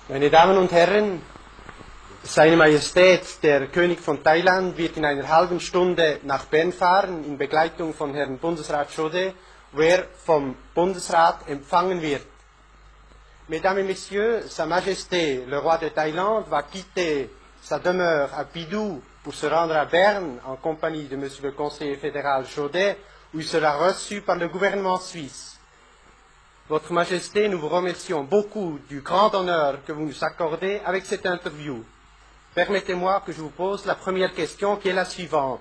Meine Damen und Herren, Seine Majestät, der König von Thailand, wird in einer halben Stunde nach Bern fahren, in Begleitung von Herrn Bundesrat Chaudet, wo er vom Bundesrat empfangen wird. Mesdames et Messieurs, Sa Majesté, le roi de Thaïlande, va quitter sa demeure à Pidou pour se rendre à Berne en compagnie de Monsieur le conseiller fédéral Chaudet, où il sera reçu par le gouvernement suisse. Votre Majesté, nous vous remercions beaucoup du grand honneur que vous nous accordez avec cette interview. Permettez-moi que je vous pose la première question qui est la suivante.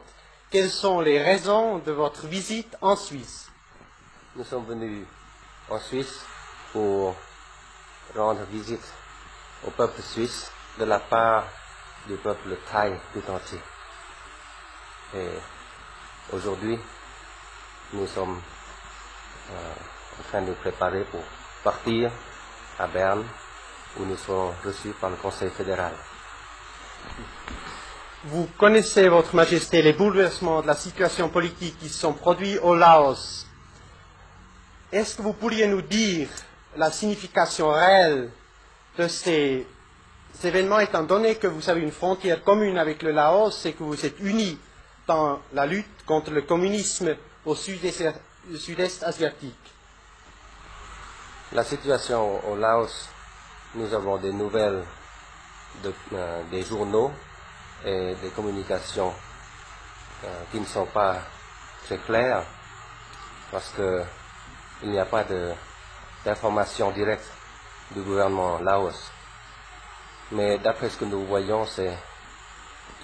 Quelles sont les raisons de votre visite en Suisse? Nous sommes venus en Suisse pour rendre visite au peuple suisse de la part du peuple thaï tout entier. Et aujourd'hui, nous sommes en train de nous préparer pour partir à Berne, où nous serons reçus par le Conseil fédéral. Vous connaissez, Votre Majesté, les bouleversements de la situation politique qui se sont produits au Laos. Est-ce que vous pourriez nous dire la signification réelle de ces événements, étant donné que vous avez une frontière commune avec le Laos et que vous êtes unis dans la lutte contre le communisme au sud-est asiatique? La situation au Laos, nous avons des nouvelles des journaux et des communications qui ne sont pas très claires parce que il n'y a pas d'information directe du gouvernement Laos. Mais d'après ce que nous voyons, c'est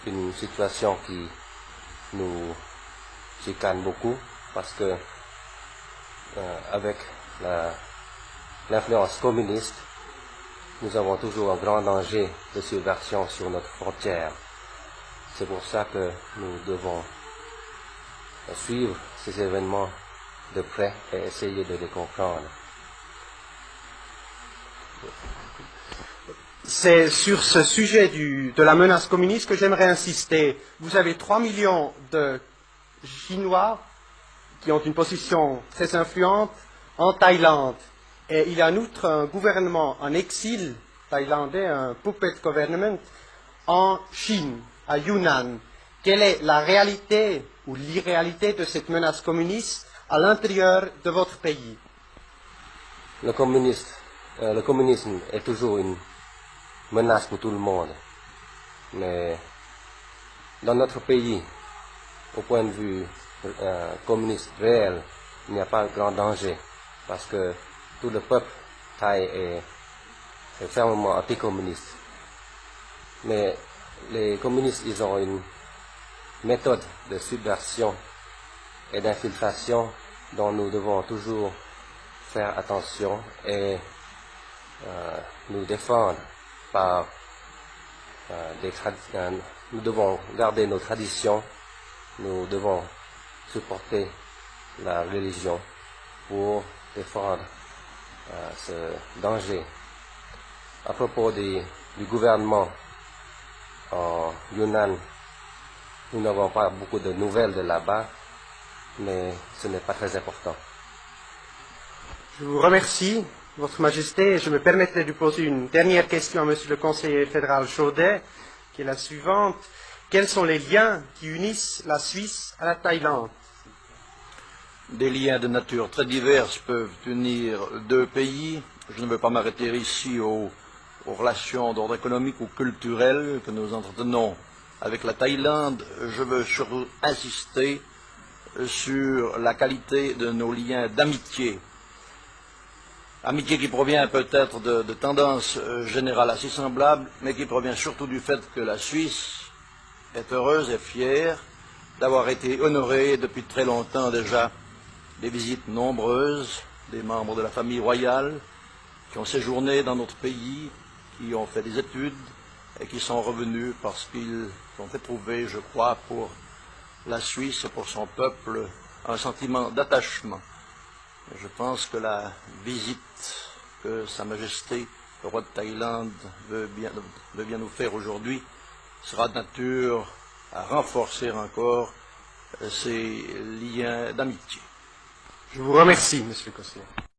une situation qui nous chicane beaucoup parce que avec l'influence communiste, nous avons toujours un grand danger de subversion sur notre frontière. C'est pour ça que nous devons suivre ces événements de près et essayer de les comprendre. C'est sur ce sujet de la menace communiste que j'aimerais insister. Vous avez 3 millions de Chinois qui ont une position très influente en Thaïlande. Et il y a en outre un gouvernement en exil thaïlandais, un puppet government, en Chine, à Yunnan. Quelle est la réalité ou l'irréalité de cette menace communiste à l'intérieur de votre pays? Le communisme est toujours une menace pour tout le monde. Mais dans notre pays, au point de vue communiste réel, il n'y a pas de grand danger parce que tout le peuple thaï est fermement anticommuniste. Mais les communistes, ils ont une méthode de subversion et d'infiltration dont nous devons toujours faire attention et nous défendre par nous devons garder nos traditions, nous devons supporter la religion pour défendre ce danger. À propos du gouvernement en Yunnan, nous n'avons pas beaucoup de nouvelles de là-bas, mais ce n'est pas très important. Je vous remercie, Votre Majesté, et je me permettrai de poser une dernière question à Monsieur le conseiller fédéral Chaudet, qui est la suivante. Quels sont les liens qui unissent la Suisse à la Thaïlande? Des liens de nature très diverses peuvent unir deux pays. Je ne veux pas m'arrêter ici aux relations d'ordre économique ou culturel que nous entretenons avec la Thaïlande. Je veux surtout insister sur la qualité de nos liens d'amitié. Amitié qui provient peut-être de tendances générales assez semblables, mais qui provient surtout du fait que la Suisse est heureuse et fière d'avoir été honorée depuis très longtemps déjà des visites nombreuses des membres de la famille royale qui ont séjourné dans notre pays, qui ont fait des études et qui sont revenus parce qu'ils ont éprouvé, je crois, pour la Suisse et pour son peuple, un sentiment d'attachement. Je pense que la visite que Sa Majesté, le roi de Thaïlande, veut bien nous faire aujourd'hui sera de nature à renforcer encore ces liens d'amitié. Je vous remercie, Monsieur le conseiller.